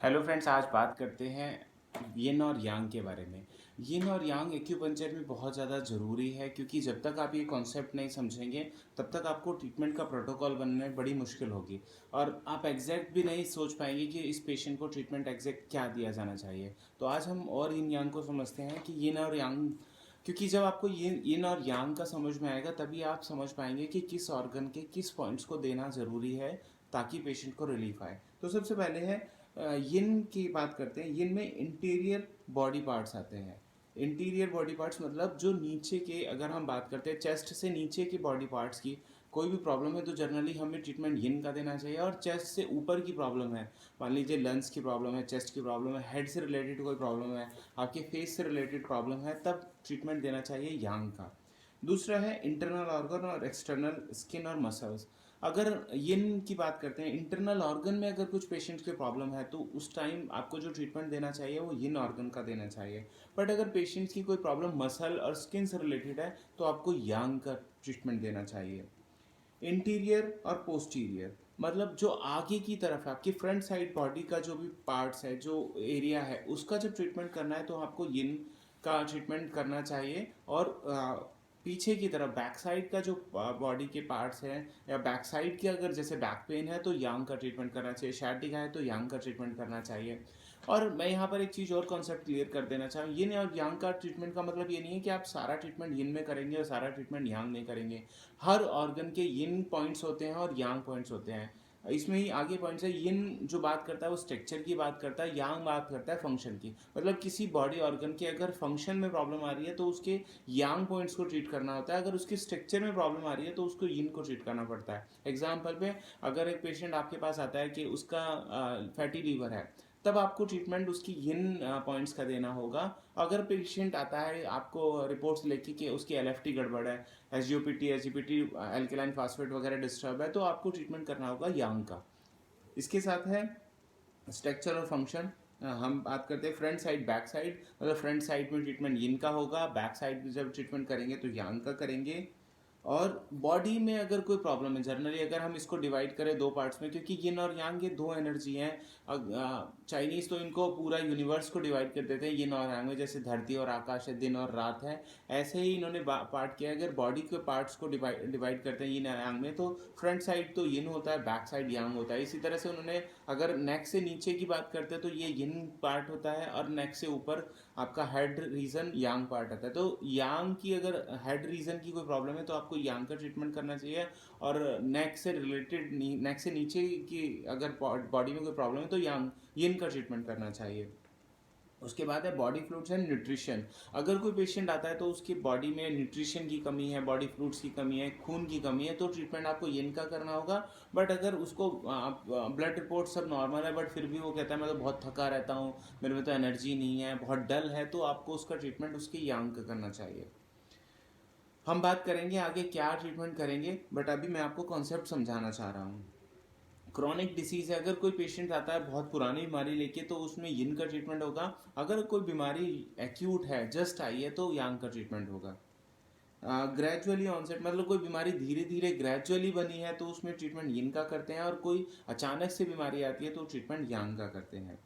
Hello friends, आज बात करते हैं यिन और यांग के बारे में। यिन और यांग एक्यूपंक्चर में बहुत ज़्यादा ज़रूरी है, क्योंकि जब तक आप ये कॉन्सेप्ट नहीं समझेंगे तब तक आपको ट्रीटमेंट का प्रोटोकॉल बनने में बड़ी मुश्किल होगी और आप एग्जैक्ट भी नहीं सोच पाएंगे कि इस पेशेंट को ट्रीटमेंट एग्जैक्ट क्या दिया जाना चाहिए। तो आज हम और यिन यांग को समझते हैं कि यिन और यांग, क्योंकि जब आपको यिन और यांग का समझ में आएगा तभी आप समझ पाएंगे कि किस ऑर्गन के किस पॉइंट्स को देना ज़रूरी है ताकि पेशेंट को रिलीफ आए। तो सबसे पहले है यिन की बात करते हैं। यिन में इंटीरियर बॉडी पार्ट्स आते हैं। इंटीरियर बॉडी पार्ट्स मतलब जो नीचे के, अगर हम बात करते हैं चेस्ट से नीचे के बॉडी पार्ट्स की, कोई भी प्रॉब्लम है तो जनरली हमें ट्रीटमेंट यिन का देना चाहिए। और चेस्ट से ऊपर की प्रॉब्लम है, मान लीजिए लंग्स की प्रॉब्लम है, चेस्ट की प्रॉब्लम है, हेड से रिलेटेड कोई प्रॉब्लम है, आपके फेस से रिलेटेड प्रॉब्लम है, तब ट्रीटमेंट देना चाहिए यांग का। दूसरा है इंटरनल ऑर्गन और एक्सटर्नल स्किन और मसल्स। अगर यिन की बात करते हैं, इंटरनल ऑर्गन में अगर कुछ पेशेंट्स के प्रॉब्लम है तो उस टाइम आपको जो ट्रीटमेंट देना चाहिए वो यिन ऑर्गन का देना चाहिए। बट अगर पेशेंट्स की कोई प्रॉब्लम मसल और स्किन से रिलेटेड है तो आपको यांग का ट्रीटमेंट देना चाहिए। इंटीरियर और पोस्टीरियर मतलब जो आगे की तरफ है, आपकी फ्रंट साइड बॉडी का जो भी पार्ट्स है, जो एरिया है, उसका जब ट्रीटमेंट करना है तो आपको यिन का ट्रीटमेंट करना चाहिए। और पीछे की तरफ बैक साइड का जो बॉडी के पार्ट्स हैं या बैक साइड की अगर जैसे बैक पेन है तो यांग का ट्रीटमेंट करना चाहिए, शैटिका है तो यांग का ट्रीटमेंट करना चाहिए। और मैं यहाँ पर एक चीज़ और कॉन्सेप्ट क्लियर कर देना चाहूँ, यिन और यांग का ट्रीटमेंट का मतलब ये नहीं है कि आप सारा ट्रीटमेंट यिन में करेंगे और सारा ट्रीटमेंट यांग नहीं करेंगे। हर ऑर्गन के यिन पॉइंट्स होते हैं और यांग पॉइंट्स होते हैं। इसमें ही आगे पॉइंट्स है, यिन जो बात करता है वो स्ट्रक्चर की बात करता है, यांग बात करता है फंक्शन की। मतलब किसी बॉडी ऑर्गन के अगर फंक्शन में प्रॉब्लम आ रही है तो उसके यांग पॉइंट्स को ट्रीट करना होता है, अगर उसके स्ट्रक्चर में प्रॉब्लम आ रही है तो उसको यिन को ट्रीट करना पड़ता है। एग्जाम्पल पे, अगर एक पेशेंट आपके पास आता है कि उसका फैटी लीवर है, तब आपको ट्रीटमेंट उसकी यिन पॉइंट्स का देना होगा। अगर पेशेंट आता है आपको रिपोर्ट्स लेके कि उसकी एलएफटी गड़बड़ है, एसजीओपीटी एल्केलाइन फास्फेट वगैरह डिस्टर्ब है, तो आपको ट्रीटमेंट करना होगा यांग का। इसके साथ है स्ट्रक्चर और फंक्शन। हम बात करते हैं फ्रंट साइड बैक साइड, मतलब फ्रंट साइड में ट्रीटमेंट यिन का होगा, बैक साइड में जब ट्रीटमेंट करेंगे तो यांग का करेंगे। और बॉडी में अगर कोई प्रॉब्लम है, जनरली अगर हम इसको डिवाइड करें दो पार्ट्स में, क्योंकि यिन और यांग ये दो एनर्जी हैं। चाइनीज तो इनको पूरा यूनिवर्स को डिवाइड कर देते हैं यिन और यांग में, जैसे धरती और आकाश है, दिन और रात है। ऐसे ही इन्होंने पार्ट किया है। अगर बॉडी के पार्ट्स को डिवाइड करते हैं यिन और यांग में, तो फ्रंट साइड तो यिन होता है, बैक साइड यांग होता है। इसी तरह से उन्होंने, अगर नेक से नीचे की बात करते हैं तो ये यिन पार्ट होता है, और नेक से ऊपर आपका हेड रीजन यांग पार्ट आता है। तो यांग की अगर हेड रीजन की कोई प्रॉब्लम है तो आपको यांग का ट्रीटमेंट करना चाहिए। और नेक से रिलेटेड, नेक से नीचे की अगर बॉडी में कोई प्रॉब्लम है तो यांग यिन का ट्रीटमेंट करना चाहिए। उसके बाद है बॉडी फ्लूइड्स एंड न्यूट्रिशन। अगर कोई पेशेंट आता है तो उसकी बॉडी में न्यूट्रिशन की कमी है, बॉडी फ्लूइड्स की कमी है, खून की कमी है, तो ट्रीटमेंट आपको यिन का करना होगा। बट अगर उसको ब्लड रिपोर्ट सब नॉर्मल है बट फिर भी वो कहता है मैं तो बहुत थका रहता हूँ, मेरे में तो एनर्जी नहीं है, बहुत डल है, तो आपको उसका ट्रीटमेंट उसके यांग का करना चाहिए। हम बात करेंगे आगे क्या ट्रीटमेंट करेंगे, बट अभी मैं आपको कॉन्सेप्ट समझाना चाह रहा हूँ। क्रॉनिक डिसीज है, अगर कोई पेशेंट आता है बहुत पुरानी बीमारी लेके तो उसमें यिन का ट्रीटमेंट होगा। अगर कोई बीमारी एक्यूट है, जस्ट आई है, तो यांग का ट्रीटमेंट होगा। ग्रेजुअली ऑनसेट मतलब कोई बीमारी धीरे धीरे ग्रेजुअली बनी है तो उसमें ट्रीटमेंट यिन का करते हैं, और कोई अचानक से बीमारी आती है तो ट्रीटमेंट यांग का करते हैं।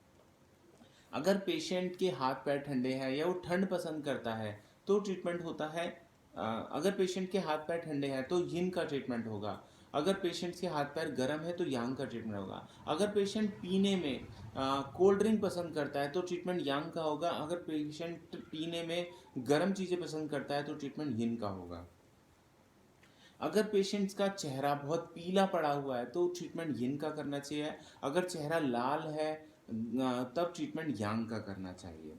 अगर पेशेंट के हाथ पैर ठंडे हैं या वो ठंड पसंद करता है तो ट्रीटमेंट होता है, अगर पेशेंट के हाथ पैर ठंडे हैं तो यिन का ट्रीटमेंट होगा। अगर पेशेंट के हाथ पैर गर्म है तो यांग का ट्रीटमेंट होगा। अगर पेशेंट पीने में कोल्ड ड्रिंक पसंद करता है तो ट्रीटमेंट यांग का होगा। अगर पेशेंट पीने में गर्म चीज़ें पसंद करता है तो ट्रीटमेंट यिन का होगा। अगर पेशेंट्स का चेहरा बहुत पीला पड़ा हुआ है तो ट्रीटमेंट यिन का करना चाहिए। अगर चेहरा लाल है तब ट्रीटमेंट यांग का करना चाहिए।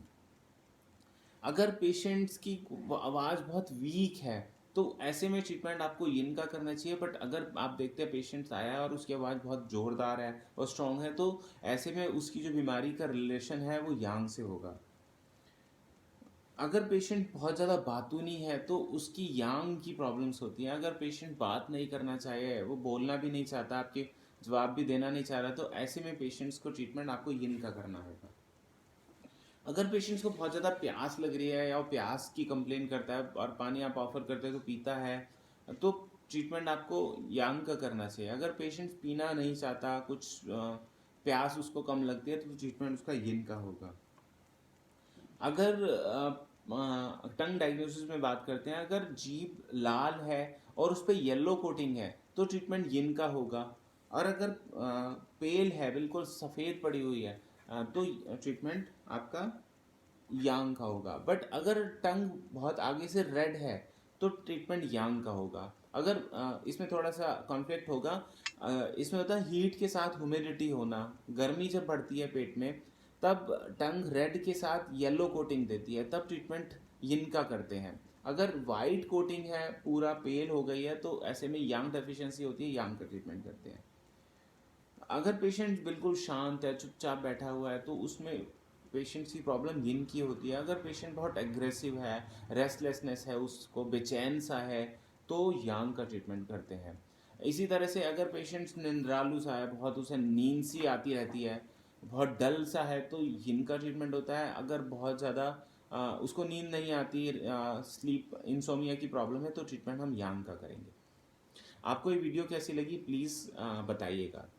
अगर पेशेंट्स की आवाज़ बहुत वीक है तो ऐसे में ट्रीटमेंट आपको यिन का करना चाहिए। बट अगर आप देखते हैं पेशेंट्स आया और उसकी आवाज़ बहुत ज़ोरदार है और स्ट्रॉन्ग है, तो ऐसे में उसकी जो बीमारी का रिलेशन है वो यांग से होगा। अगर पेशेंट बहुत ज़्यादा बातूनी है तो उसकी यांग की प्रॉब्लम्स होती हैं। अगर पेशेंट बात नहीं करना चाहे, वो बोलना भी नहीं चाहता, आपके जवाब भी देना नहीं चाह रहा, तो ऐसे में पेशेंट्स को ट्रीटमेंट आपको यिन का करना होगा। अगर पेशेंट्स को बहुत ज़्यादा प्यास लग रही है या वो प्यास की कंप्लेन करता है और पानी आप ऑफर करते हैं तो पीता है, तो ट्रीटमेंट आपको यांग का करना चाहिए। अगर पेशेंट पीना नहीं चाहता, कुछ प्यास उसको कम लगती है तो ट्रीटमेंट उसका यिन का होगा। अगर टंग डायग्नोसिस में बात करते हैं, अगर जीभ लाल है और उस पर येलो कोटिंग है तो ट्रीटमेंट यिन का होगा। और अगर पेल है, बिल्कुल सफ़ेद पड़ी हुई है, तो ट्रीटमेंट आपका यांग का होगा। बट अगर टंग बहुत आगे से रेड है तो ट्रीटमेंट यांग का होगा। अगर इसमें थोड़ा सा कॉन्फ्लिक्ट होगा, इसमें होता है हीट के साथ ह्यूमिडिटी होना, गर्मी जब बढ़ती है पेट में तब टंग रेड के साथ येलो कोटिंग देती है, तब ट्रीटमेंट यिन का करते हैं। अगर वाइट कोटिंग है, पूरा पेल हो गई है, तो ऐसे में यांग डेफिशिएंसी होती है, यांग का ट्रीटमेंट करते हैं। अगर पेशेंट बिल्कुल शांत है, चुपचाप बैठा हुआ है, तो उसमें पेशेंट की प्रॉब्लम यिन की होती है। अगर पेशेंट बहुत एग्रेसिव है, रेस्टलेसनेस है, उसको बेचैन सा है, तो यांग का ट्रीटमेंट करते हैं। इसी तरह से अगर पेशेंट निंद्रालु सा है, बहुत उसे नींद सी आती रहती है, बहुत डल सा है, तो यिन का ट्रीटमेंट होता है। अगर बहुत ज़्यादा उसको नींद नहीं आती, स्लीप इंसोमिया की प्रॉब्लम है, तो ट्रीटमेंट हम यांग का करेंगे। आपको ये वीडियो कैसी लगी प्लीज़ बताइएगा।